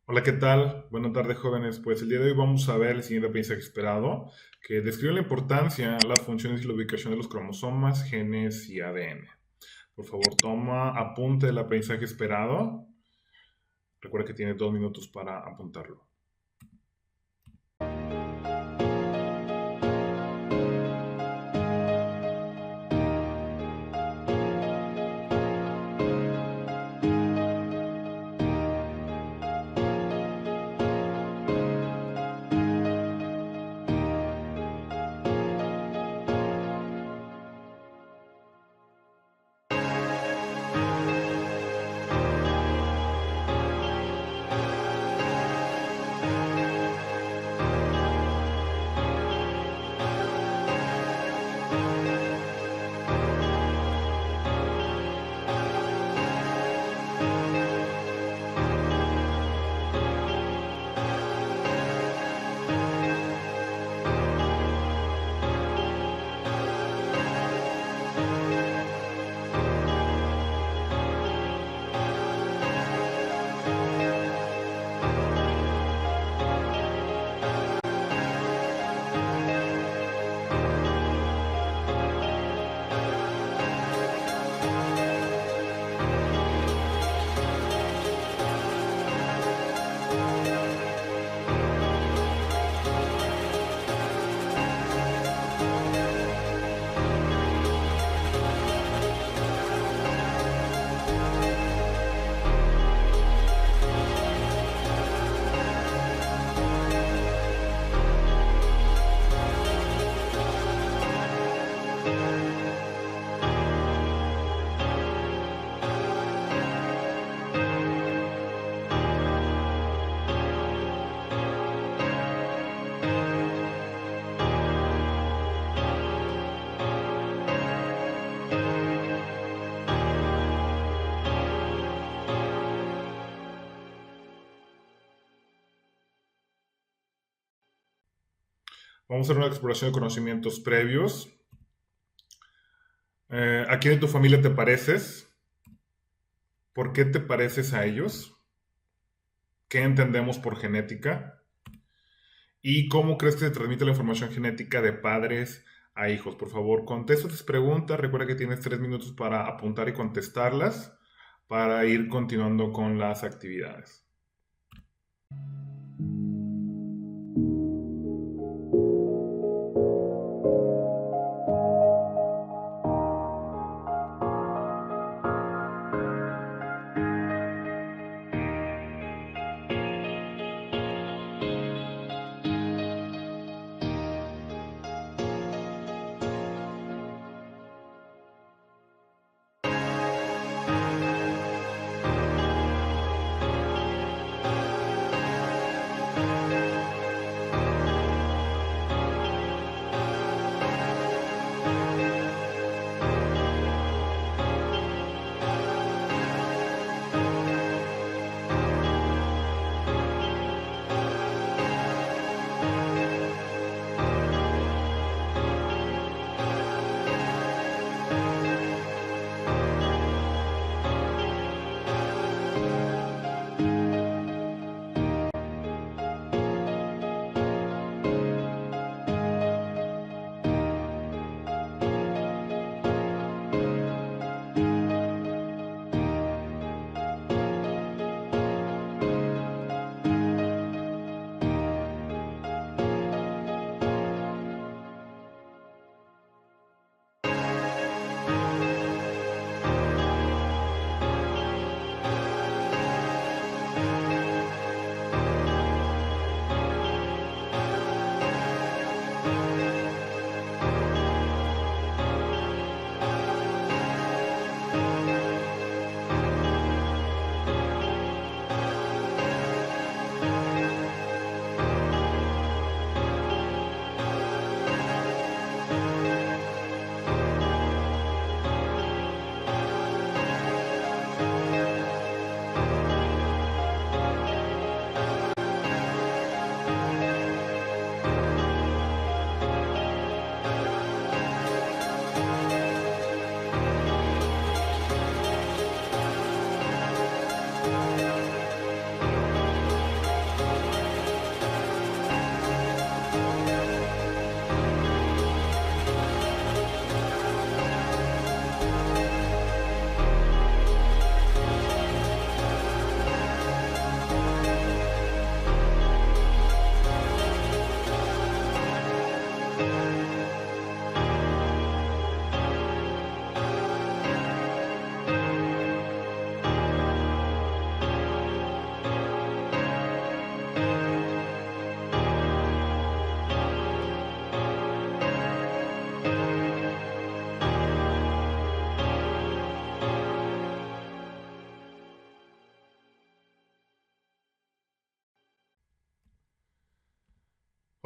Hola, ¿qué tal? Buenas tardes, jóvenes. Pues el día de hoy vamos a ver el siguiente aprendizaje esperado, que describe la importancia, las funciones y la ubicación de los cromosomas, genes y ADN. Por favor, toma apunte del aprendizaje esperado. Recuerda que tiene 2 minutos para apuntarlo. Vamos a hacer una exploración de conocimientos previos. ¿A quién de tu familia te pareces? ¿Por qué te pareces a ellos? ¿Qué entendemos por genética? ¿Y cómo crees que se transmite la información genética de padres a hijos? Por favor, contesta estas preguntas. Recuerda que tienes 3 minutos para apuntar y contestarlas para ir continuando con las actividades.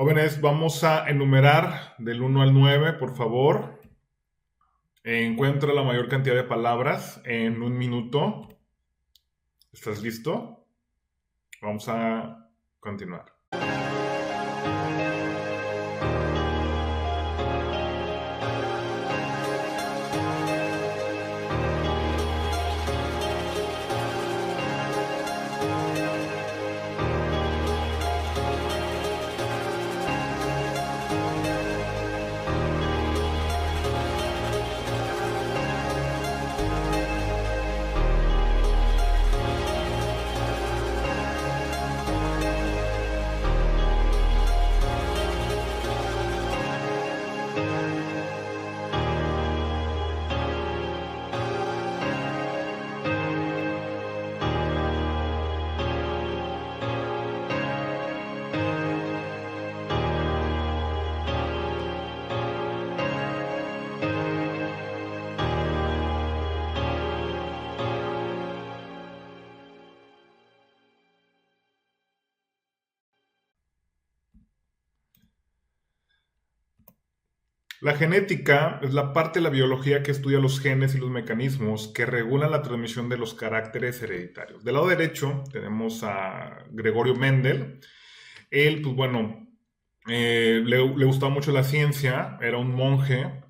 Jóvenes, vamos a enumerar del 1 al 9, por favor. Encuentra la mayor cantidad de palabras en un minuto. ¿Estás listo? Vamos a continuar. La genética es la parte de la biología que estudia los genes y los mecanismos que regulan la transmisión de los caracteres hereditarios. Del lado derecho tenemos a Gregorio Mendel. Él, pues bueno, le gustaba mucho la ciencia, era un monje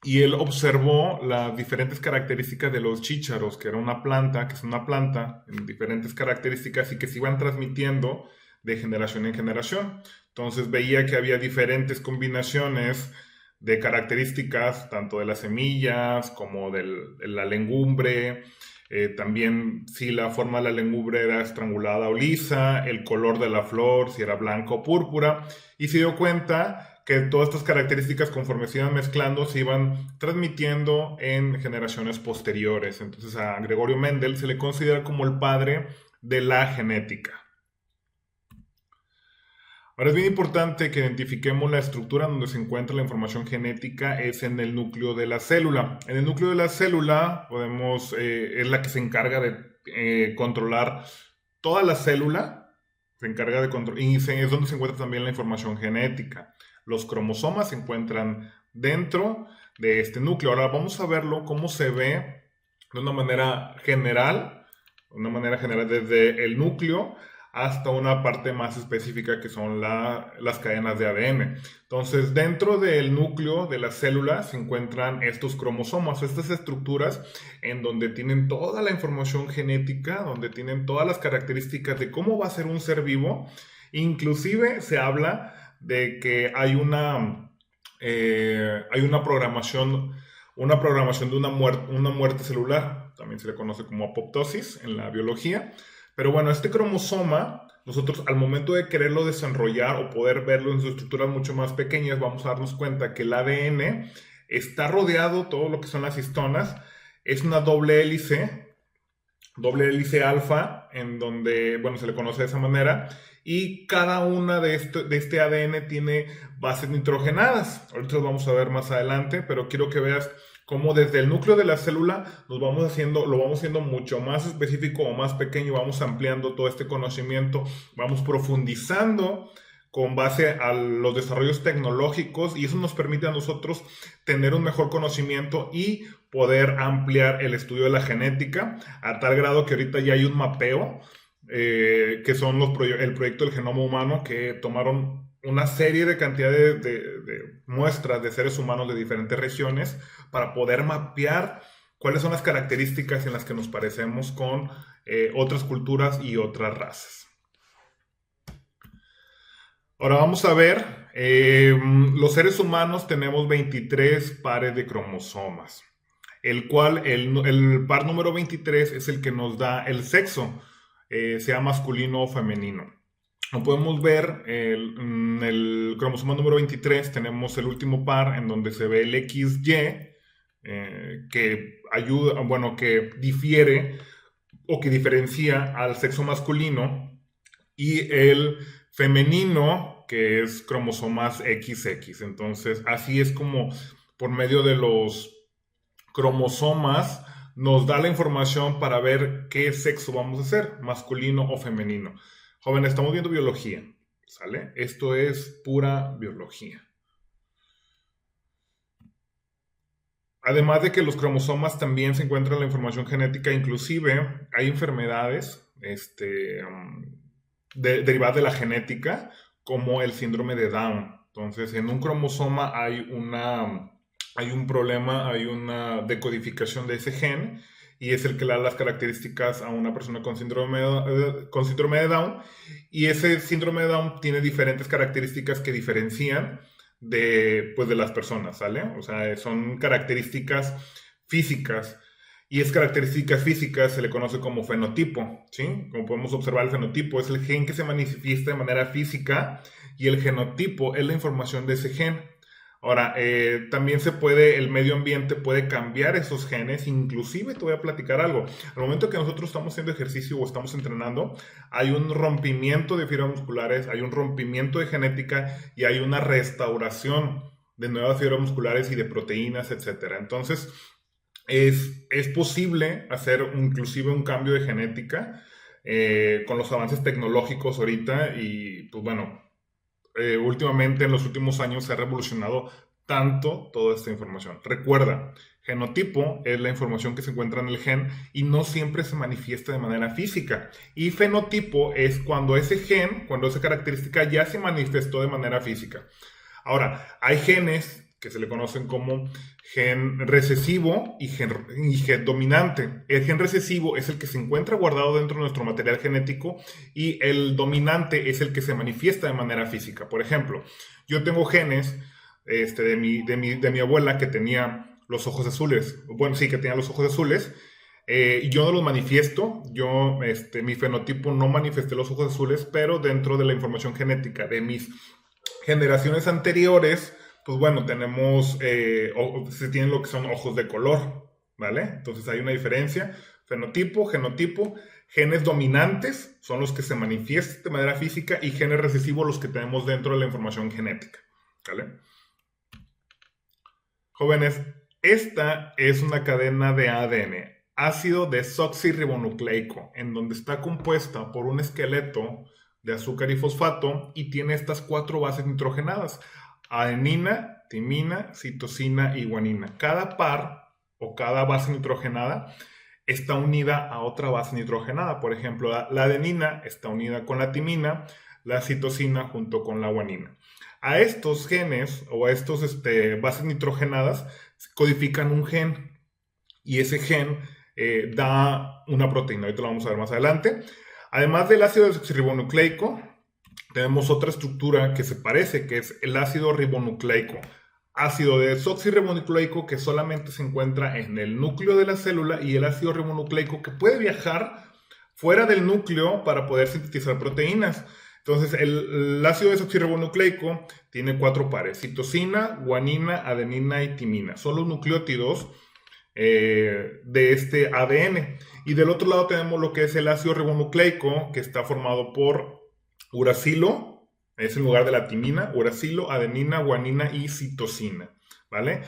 y él observó las diferentes características de los chícharos, que era una planta, que es una planta en diferentes características y que se iban transmitiendo de generación en generación. Entonces veía que había diferentes combinaciones de características, tanto de las semillas como de la legumbre, también si la forma de la legumbre era estrangulada o lisa, el color de la flor, si era blanco o púrpura, y se dio cuenta que todas estas características, conforme se iban mezclando, se iban transmitiendo en generaciones posteriores. Entonces a Gregorio Mendel se le considera como el padre de la genética. Ahora es bien importante que identifiquemos la estructura donde se encuentra la información genética, es en el núcleo de la célula. En el núcleo de la célula es la que se encarga de controlar toda la célula, se encarga de controlar, y es donde se encuentra también la información genética. Los cromosomas se encuentran dentro de este núcleo. Ahora vamos a verlo cómo se ve de una manera general desde el núcleo hasta una parte más específica que son las cadenas de ADN. Entonces, dentro del núcleo de las células se encuentran estos cromosomas, estas estructuras en donde tienen toda la información genética, donde tienen todas las características de cómo va a ser un ser vivo. Inclusive se habla de que hay una programación de una muerte celular, también se le conoce como apoptosis en la biología. Pero bueno, este cromosoma, nosotros al momento de quererlo desarrollar o poder verlo en sus estructuras mucho más pequeñas, vamos a darnos cuenta que el ADN está rodeado, todo lo que son las histonas, es una doble hélice alfa, en donde, bueno, se le conoce de esa manera, y cada una de este ADN tiene bases nitrogenadas. Ahorita los vamos a ver más adelante, pero quiero que veas cómo desde el núcleo de la célula lo vamos haciendo mucho más específico o más pequeño, vamos ampliando todo este conocimiento, vamos profundizando con base a los desarrollos tecnológicos y eso nos permite a nosotros tener un mejor conocimiento y poder ampliar el estudio de la genética a tal grado que ahorita ya hay un mapeo que son el proyecto del genoma humano, que tomaron una serie de cantidades de muestras de seres humanos de diferentes regiones para poder mapear cuáles son las características en las que nos parecemos con otras culturas y otras razas. Ahora vamos a ver, los seres humanos tenemos 23 pares de cromosomas, el cual el par número 23 es el que nos da el sexo, sea masculino o femenino. Como podemos ver, en el cromosoma número 23 tenemos el último par en donde se ve el XY, que difiere o que diferencia al sexo masculino, y el femenino, que es cromosomas XX. Entonces, así es como por medio de los cromosomas nos da la información para ver qué sexo vamos a ser, masculino o femenino. Jóvenes, estamos viendo biología. ¿sale? Esto es pura biología. Además de que los cromosomas también se encuentran la información genética, inclusive hay enfermedades derivadas de la genética, como el síndrome de Down. Entonces, en un cromosoma hay un problema, hay una decodificación de ese gen y es el que le da las características a una persona con síndrome de Down. Y ese síndrome de Down tiene diferentes características que diferencian pues, de las personas, ¿sale? O sea, son características físicas. Y es características físicas se le conoce como fenotipo, ¿sí? Como podemos observar, el fenotipo es el gen que se manifiesta de manera física y el genotipo es la información de ese gen. Ahora, también el medio ambiente puede cambiar esos genes, inclusive te voy a platicar algo. Al momento que nosotros estamos haciendo ejercicio o estamos entrenando, hay un rompimiento de fibras musculares, hay un rompimiento de genética y hay una restauración de nuevas fibras musculares y de proteínas, etcétera. Entonces, es posible hacer inclusive un cambio de genética con los avances tecnológicos ahorita y pues bueno, últimamente en los últimos años se ha revolucionado tanto toda esta información. Recuerda, genotipo es la información que se encuentra en el gen y no siempre se manifiesta de manera física. Y fenotipo es cuando ese gen, cuando esa característica ya se manifestó de manera física. Ahora, hay genes que se le conocen como gen recesivo y gen dominante. El gen recesivo es el que se encuentra guardado dentro de nuestro material genético y el dominante es el que se manifiesta de manera física. Por ejemplo, yo tengo genes de mi abuela que tenía los ojos azules. Bueno, sí, que tenía los ojos azules. Yo no los manifiesto, mi fenotipo no manifesté los ojos azules, pero dentro de la información genética de mis generaciones anteriores, pues bueno, se tienen lo que son ojos de color, ¿vale? Entonces hay una diferencia, fenotipo, genotipo, genes dominantes son los que se manifiestan de manera física y genes recesivos los que tenemos dentro de la información genética, ¿vale? Jóvenes, esta es una cadena de ADN, ácido desoxirribonucleico, en donde está compuesta por un esqueleto de azúcar y fosfato y tiene estas 4 bases nitrogenadas: adenina, timina, citosina y guanina. Cada par o cada base nitrogenada está unida a otra base nitrogenada. Por ejemplo, la adenina está unida con la timina, la citosina junto con la guanina. A estos genes o a estos bases nitrogenadas codifican un gen y ese gen da una proteína. Ahorita lo vamos a ver más adelante. Además del ácido desoxirribonucleico, tenemos otra estructura que se parece, que es el ácido ribonucleico. Ácido desoxirribonucleico que solamente se encuentra en el núcleo de la célula y el ácido ribonucleico que puede viajar fuera del núcleo para poder sintetizar proteínas. Entonces, el ácido desoxirribonucleico tiene 4 pares: citosina, guanina, adenina y timina. Son los nucleótidos de este ADN. Y del otro lado tenemos lo que es el ácido ribonucleico, que está formado por uracilo, es en lugar de la timina, uracilo, adenina, guanina y citosina, ¿vale?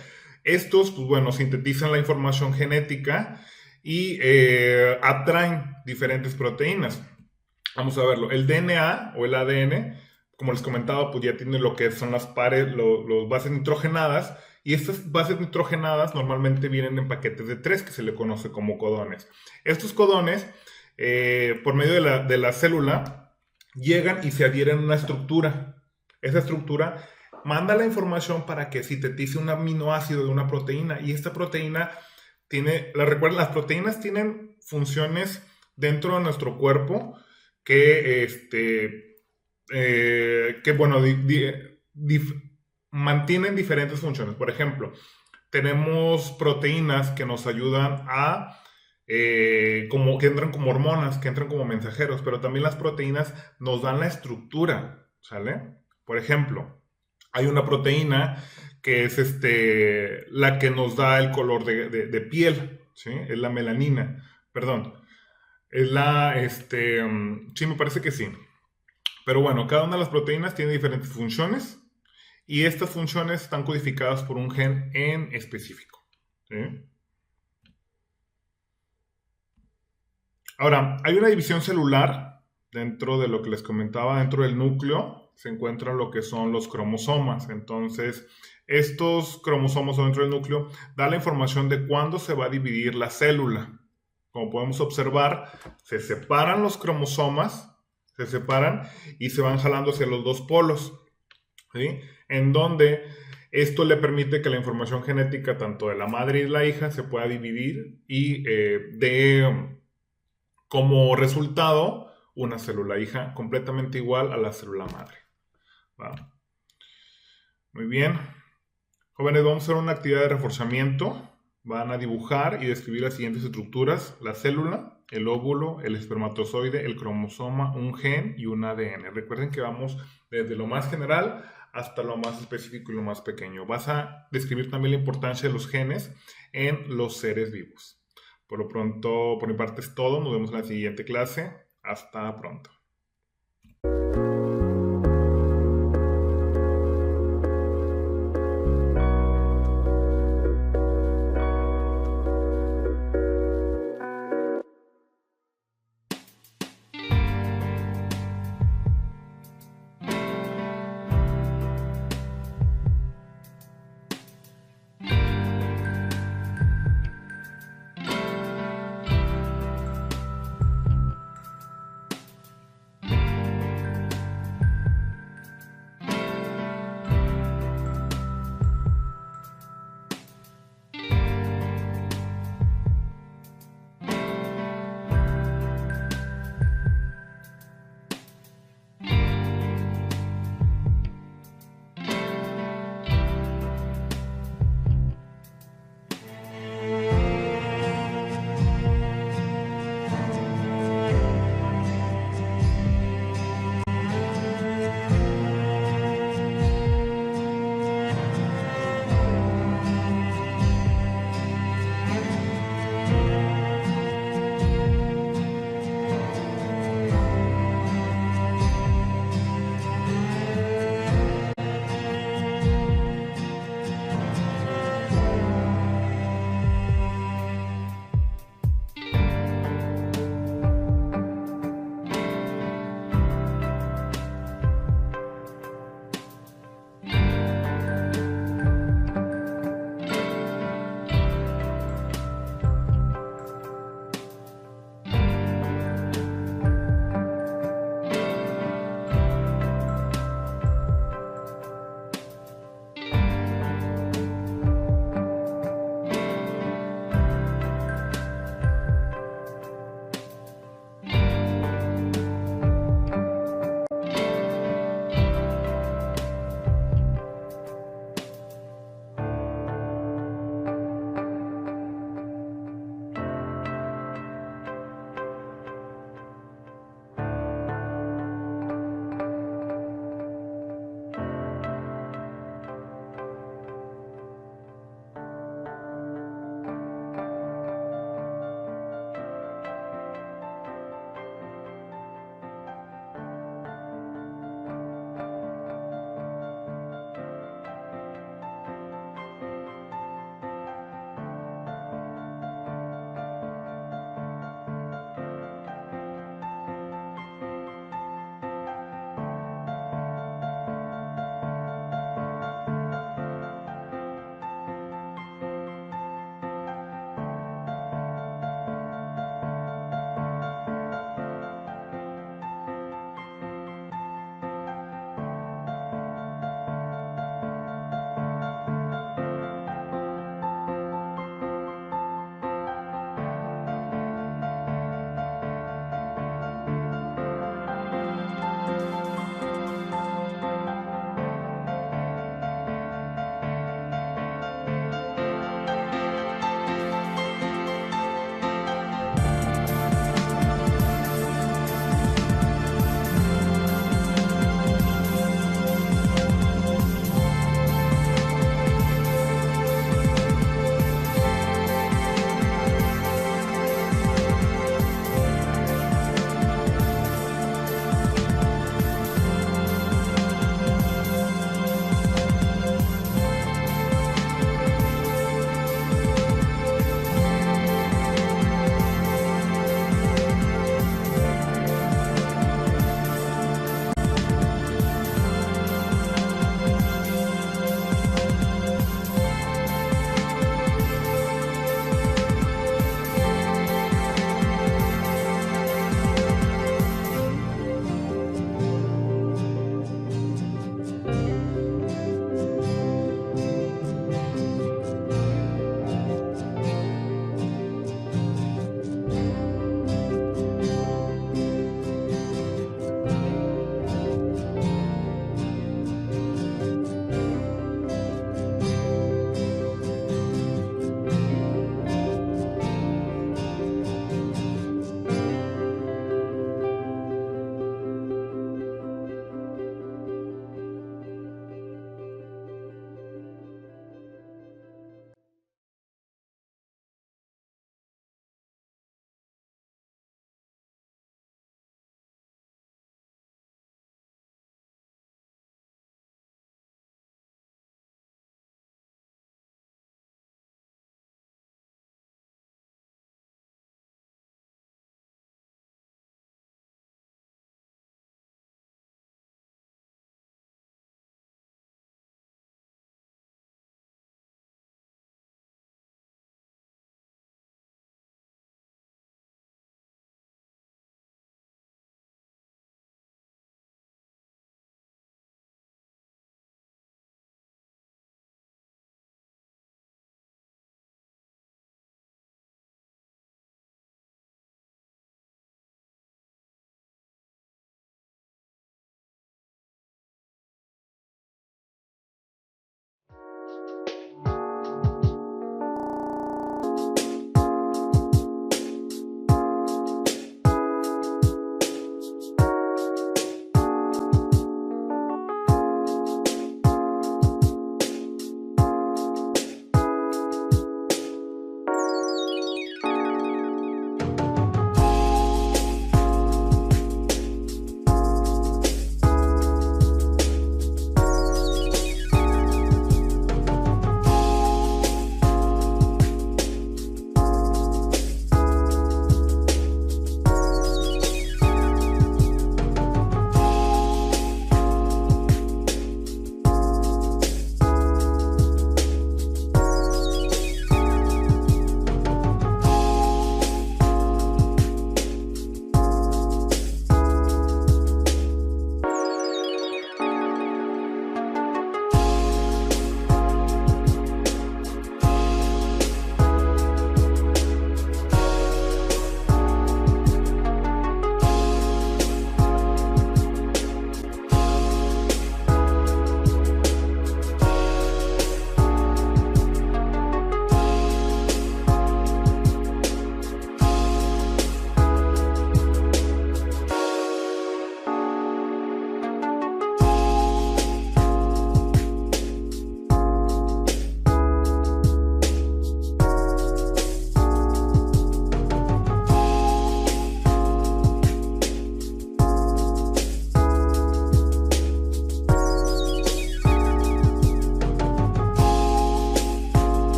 Estos, pues bueno, sintetizan la información genética y atraen diferentes proteínas. Vamos a verlo. El DNA o el ADN, como les comentaba, pues ya tiene lo que son las bases nitrogenadas. Y estas bases nitrogenadas normalmente vienen en paquetes de 3 que se le conoce como codones. Estos codones, por medio de la célula, llegan y se adhieren a una estructura. Esa estructura manda la información para que sintetice un aminoácido de una proteína. Y esta proteína recuerden, las proteínas tienen funciones dentro de nuestro cuerpo mantienen diferentes funciones. Por ejemplo, tenemos proteínas que nos ayudan que entran como hormonas, que entran como mensajeros, pero también las proteínas nos dan la estructura, ¿sale? Por ejemplo, hay una proteína que es la que nos da el color de piel, ¿sí? Es la melanina, perdón. Sí, me parece que sí. Pero bueno, cada una de las proteínas tiene diferentes funciones y estas funciones están codificadas por un gen en específico, ¿sí? Ahora, hay una división celular dentro de lo que les comentaba, dentro del núcleo, se encuentran lo que son los cromosomas. Entonces, estos cromosomas dentro del núcleo dan la información de cuándo se va a dividir la célula. Como podemos observar, se separan los cromosomas, se separan y se van jalando hacia los dos polos, ¿sí? En donde esto le permite que la información genética tanto de la madre y la hija se pueda dividir y dé como resultado una célula hija completamente igual a la célula madre. ¿Va? Muy bien. Jóvenes, vamos a hacer una actividad de reforzamiento. Van a dibujar y describir las siguientes estructuras: la célula, el óvulo, el espermatozoide, el cromosoma, un gen y un ADN. Recuerden que vamos desde lo más general hasta lo más específico y lo más pequeño. Vas a describir también la importancia de los genes en los seres vivos. Por lo pronto, por mi parte es todo. Nos vemos en la siguiente clase. Hasta pronto.